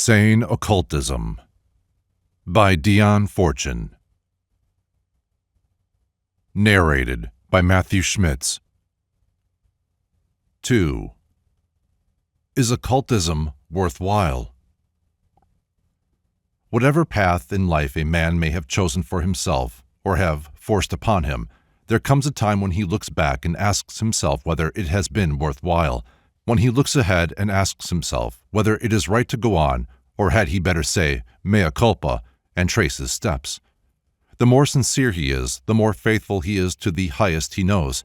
Sane Occultism by Dion Fortune. Narrated by Matthew Schmitz. 2. Is occultism worthwhile? Whatever path in life a man may have chosen for himself or have forced upon him, there comes a time when he looks back and asks himself whether it has been worthwhile, when he looks ahead and asks himself whether it is right to go on, or had he better say, mea culpa, and trace his steps. The more sincere he is, the more faithful he is to the highest he knows,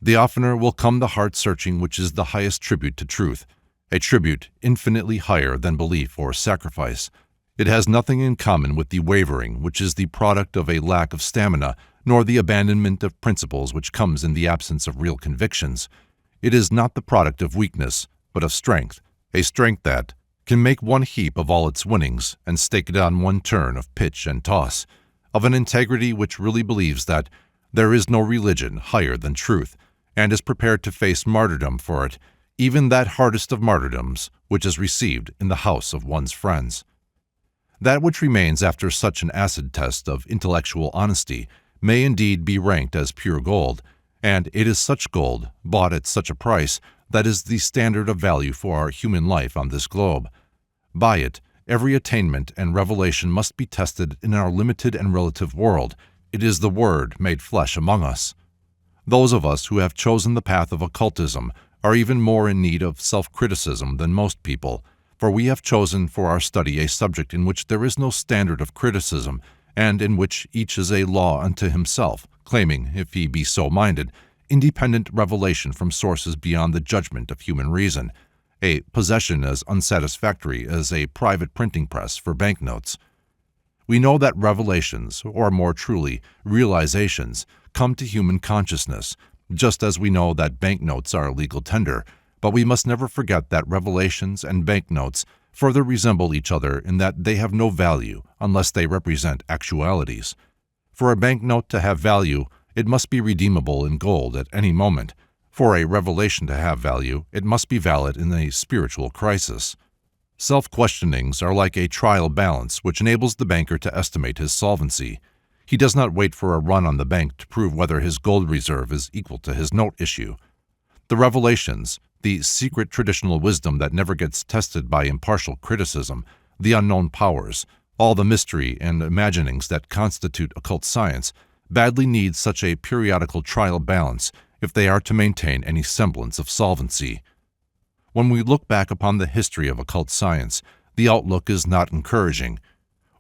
the oftener will come the heart-searching which is the highest tribute to truth, a tribute infinitely higher than belief or sacrifice. It has nothing in common with the wavering which is the product of a lack of stamina, nor the abandonment of principles which comes in the absence of real convictions. It is not the product of weakness, but of strength, a strength that can make one heap of all its winnings and stake it on one turn of pitch and toss, of an integrity which really believes that there is no religion higher than truth, and is prepared to face martyrdom for it, even that hardest of martyrdoms which is received in the house of one's friends. That which remains after such an acid test of intellectual honesty may indeed be ranked as pure gold, and it is such gold, bought at such a price, that is the standard of value for our human life on this globe. By it, every attainment and revelation must be tested in our limited and relative world. It is the Word made flesh among us. Those of us who have chosen the path of occultism are even more in need of self-criticism than most people, for we have chosen for our study a subject in which there is no standard of criticism, and in which each is a law unto himself, claiming, if he be so minded, independent revelation from sources beyond the judgment of human reason, a possession as unsatisfactory as a private printing press for banknotes. We know that revelations, or more truly, realizations, come to human consciousness, just as we know that banknotes are legal tender, but we must never forget that revelations and banknotes further resemble each other in that they have no value unless they represent actualities. For a banknote to have value, it must be redeemable in gold at any moment. For a revelation to have value, it must be valid in a spiritual crisis. Self-questionings are like a trial balance which enables the banker to estimate his solvency. He does not wait for a run on the bank to prove whether his gold reserve is equal to his note issue. The revelations, the secret traditional wisdom that never gets tested by impartial criticism, the unknown powers, all the mystery and imaginings that constitute occult science, badly need such a periodical trial balance if they are to maintain any semblance of solvency. When we look back upon the history of occult science, the outlook is not encouraging.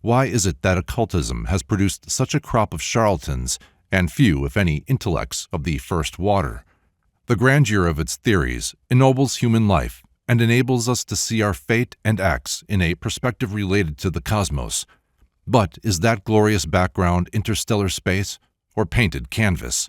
Why is it that occultism has produced such a crop of charlatans and few, if any, intellects of the first water? The grandeur of its theories ennobles human life and enables us to see our fate and acts in a perspective related to the cosmos. But is that glorious background interstellar space or painted canvas?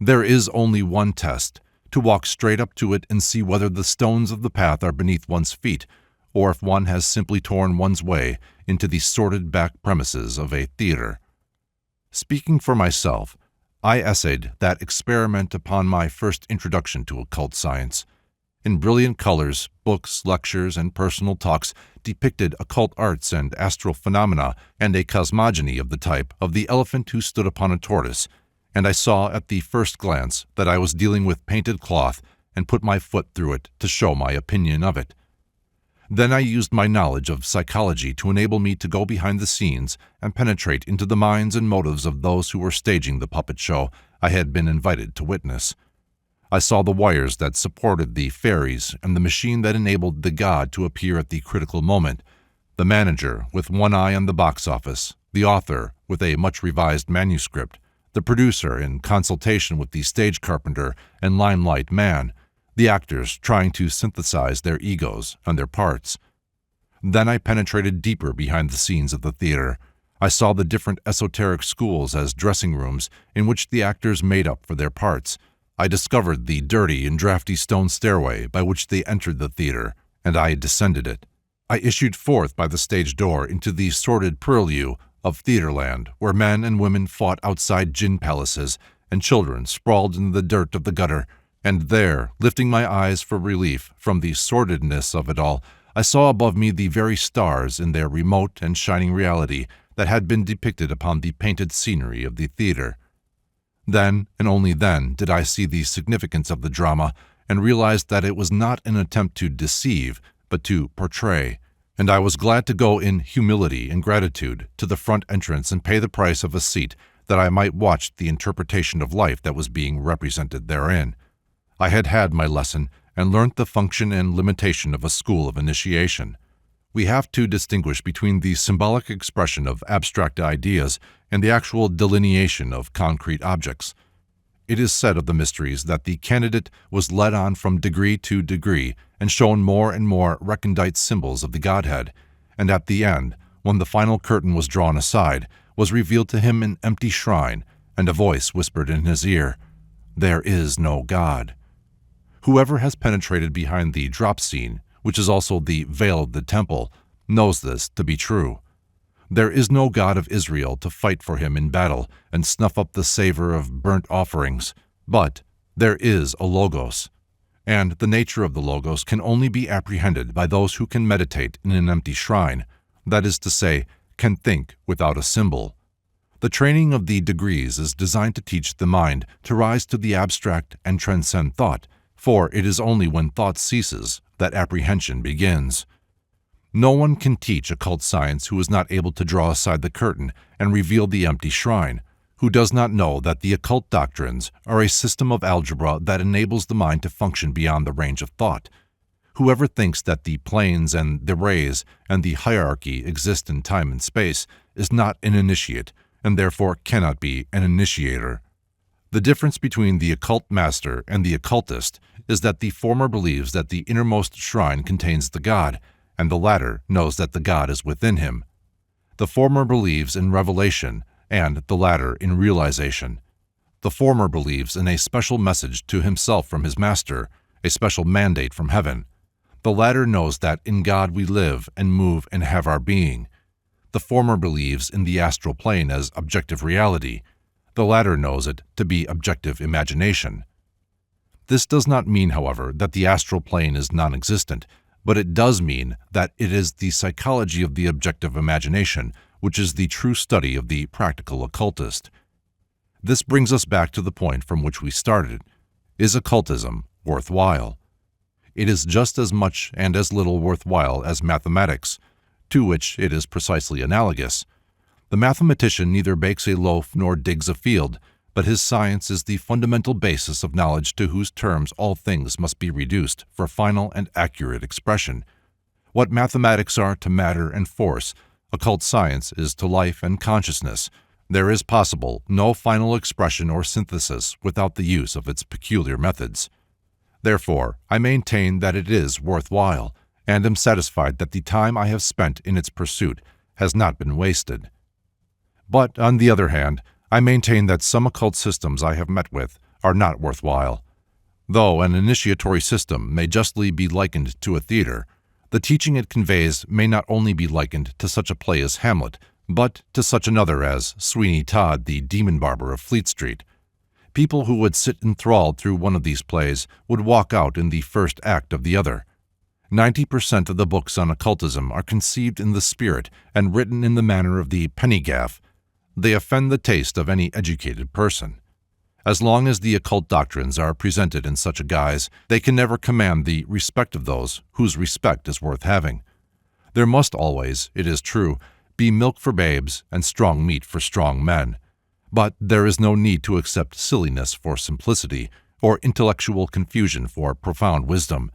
There is only one test, to walk straight up to it and see whether the stones of the path are beneath one's feet, or if one has simply torn one's way into the sordid back premises of a theater. Speaking for myself, I essayed that experiment upon my first introduction to occult science. In brilliant colors, books, lectures, and personal talks depicted occult arts and astral phenomena and a cosmogony of the type of the elephant who stood upon a tortoise, and I saw at the first glance that I was dealing with painted cloth and put my foot through it to show my opinion of it. Then I used my knowledge of psychology to enable me to go behind the scenes and penetrate into the minds and motives of those who were staging the puppet show I had been invited to witness. I saw the wires that supported the fairies and the machine that enabled the god to appear at the critical moment, the manager with one eye on the box office, the author with a much-revised manuscript, the producer in consultation with the stage carpenter and limelight man, the actors trying to synthesize their egos and their parts. Then I penetrated deeper behind the scenes of the theater. I saw the different esoteric schools as dressing rooms in which the actors made up for their parts. I discovered the dirty and drafty stone stairway by which they entered the theater, and I descended it. I issued forth by the stage door into the sordid purlieu of theaterland, where men and women fought outside gin palaces, and children sprawled in the dirt of the gutter, and there, lifting my eyes for relief from the sordidness of it all, I saw above me the very stars in their remote and shining reality that had been depicted upon the painted scenery of the theater. Then, and only then, did I see the significance of the drama and realized that it was not an attempt to deceive, but to portray, and I was glad to go in humility and gratitude to the front entrance and pay the price of a seat that I might watch the interpretation of life that was being represented therein. I had had my lesson and learnt the function and limitation of a school of initiation. We have to distinguish between the symbolic expression of abstract ideas and the actual delineation of concrete objects. It is said of the mysteries that the candidate was led on from degree to degree and shown more and more recondite symbols of the Godhead, and at the end, when the final curtain was drawn aside, was revealed to him an empty shrine, and a voice whispered in his ear, "There is no God." Whoever has penetrated behind the drop scene, which is also the veil of the temple, knows this to be true. There is no God of Israel to fight for him in battle and snuff up the savor of burnt offerings, but there is a Logos, and the nature of the Logos can only be apprehended by those who can meditate in an empty shrine, that is to say, can think without a symbol. The training of the degrees is designed to teach the mind to rise to the abstract and transcend thought, for it is only when thought ceases that apprehension begins. No one can teach occult science who is not able to draw aside the curtain and reveal the empty shrine, who does not know that the occult doctrines are a system of algebra that enables the mind to function beyond the range of thought. Whoever thinks that the planes and the rays and the hierarchy exist in time and space is not an initiate, and therefore cannot be an initiator. The difference between the occult master and the occultist is that the former believes that the innermost shrine contains the God, and the latter knows that the God is within him. The former believes in revelation, and the latter in realization. The former believes in a special message to himself from his master, a special mandate from heaven. The latter knows that in God we live and move and have our being. The former believes in the astral plane as objective reality. The latter knows it to be objective imagination. This does not mean, however, that the astral plane is non-existent, but it does mean that it is the psychology of the objective imagination which is the true study of the practical occultist. This brings us back to the point from which we started. Is occultism worthwhile? It is just as much and as little worthwhile as mathematics, to which it is precisely analogous. The mathematician neither bakes a loaf nor digs a field, but his science is the fundamental basis of knowledge to whose terms all things must be reduced for final and accurate expression. What mathematics are to matter and force, occult science is to life and consciousness. There is possible no final expression or synthesis without the use of its peculiar methods. Therefore, I maintain that it is worthwhile, and am satisfied that the time I have spent in its pursuit has not been wasted. But, on the other hand, I maintain that some occult systems I have met with are not worthwhile. Though an initiatory system may justly be likened to a theater, the teaching it conveys may not only be likened to such a play as Hamlet, but to such another as Sweeney Todd, the demon barber of Fleet Street. People who would sit enthralled through one of these plays would walk out in the first act of the other. 90% of the books on occultism are conceived in the spirit and written in the manner of the penny gaff. They offend the taste of any educated person. As long as the occult doctrines are presented in such a guise, they can never command the respect of those whose respect is worth having. There must always, it is true, be milk for babes and strong meat for strong men. But there is no need to accept silliness for simplicity, or intellectual confusion for profound wisdom.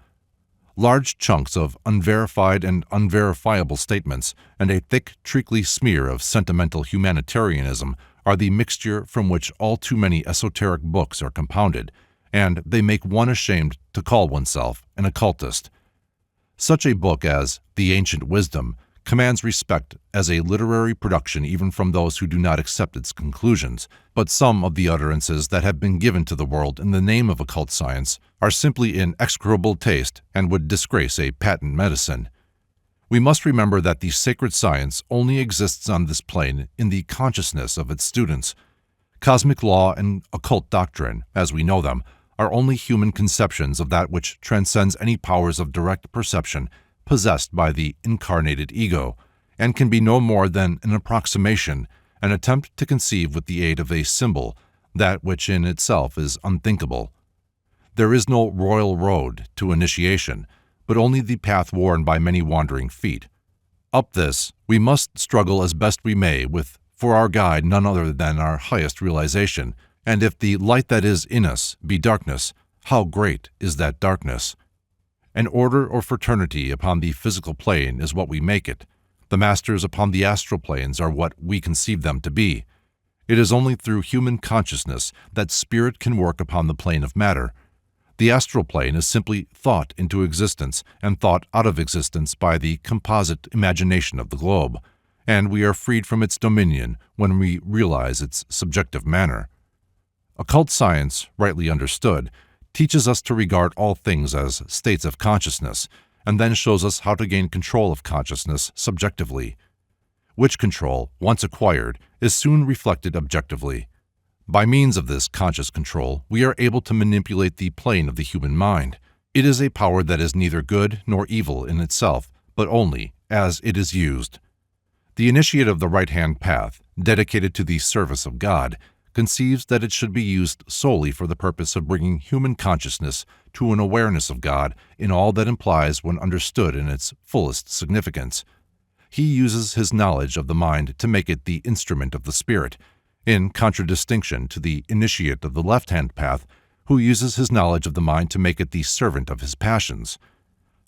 Large chunks of unverified and unverifiable statements and a thick, treacly smear of sentimental humanitarianism are the mixture from which all too many esoteric books are compounded, and they make one ashamed to call oneself an occultist. Such a book as The Ancient Wisdom commands respect as a literary production even from those who do not accept its conclusions, but some of the utterances that have been given to the world in the name of occult science are simply in execrable taste and would disgrace a patent medicine. We must remember that the sacred science only exists on this plane in the consciousness of its students. Cosmic law and occult doctrine, as we know them, are only human conceptions of that which transcends any powers of direct perception, possessed by the incarnated ego, and can be no more than an approximation, an attempt to conceive with the aid of a symbol that which in itself is unthinkable. There is no royal road to initiation, but only the path worn by many wandering feet. Up this, we must struggle as best we may with for our guide none other than our highest realization, and if the light that is in us be darkness, how great is that darkness? An order or fraternity upon the physical plane is what we make it. The masters upon the astral planes are what we conceive them to be. It is only through human consciousness that spirit can work upon the plane of matter. The astral plane is simply thought into existence and thought out of existence by the composite imagination of the globe, and we are freed from its dominion when we realize its subjective manner. Occult science, rightly understood, teaches us to regard all things as states of consciousness, and then shows us how to gain control of consciousness subjectively, which control, once acquired, is soon reflected objectively. By means of this conscious control, we are able to manipulate the plane of the human mind. It is a power that is neither good nor evil in itself, but only as it is used. The initiate of the right-hand path, dedicated to the service of God, conceives that it should be used solely for the purpose of bringing human consciousness to an awareness of God in all that implies when understood in its fullest significance. He uses his knowledge of the mind to make it the instrument of the spirit, in contradistinction to the initiate of the left-hand path, who uses his knowledge of the mind to make it the servant of his passions.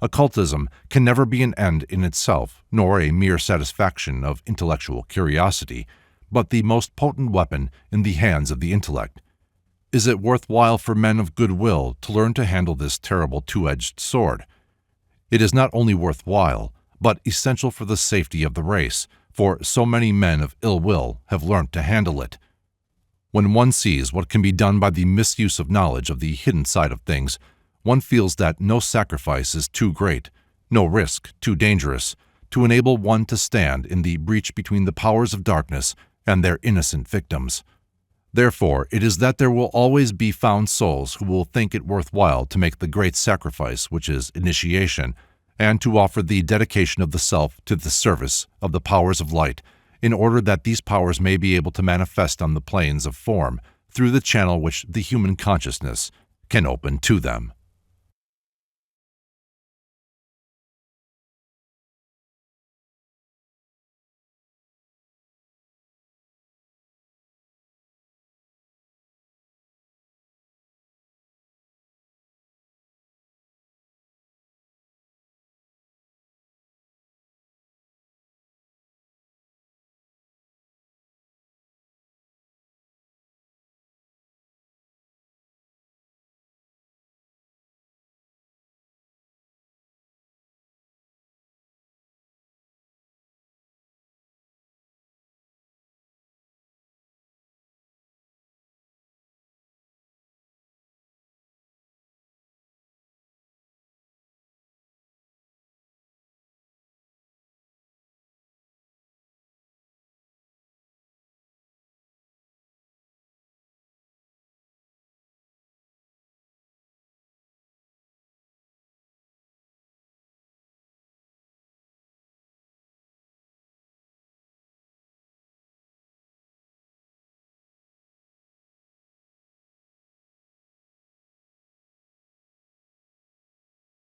Occultism can never be an end in itself, nor a mere satisfaction of intellectual curiosity, but the most potent weapon in the hands of the intellect. Is it worthwhile for men of good will to learn to handle this terrible two-edged sword? It is not only worthwhile, but essential for the safety of the race, for so many men of ill will have learnt to handle it. When one sees what can be done by the misuse of knowledge of the hidden side of things, one feels that no sacrifice is too great, no risk too dangerous, to enable one to stand in the breach between the powers of darkness and their innocent victims. Therefore, it is that there will always be found souls who will think it worthwhile to make the great sacrifice which is initiation, and to offer the dedication of the self to the service of the powers of light, in order that these powers may be able to manifest on the planes of form through the channel which the human consciousness can open to them.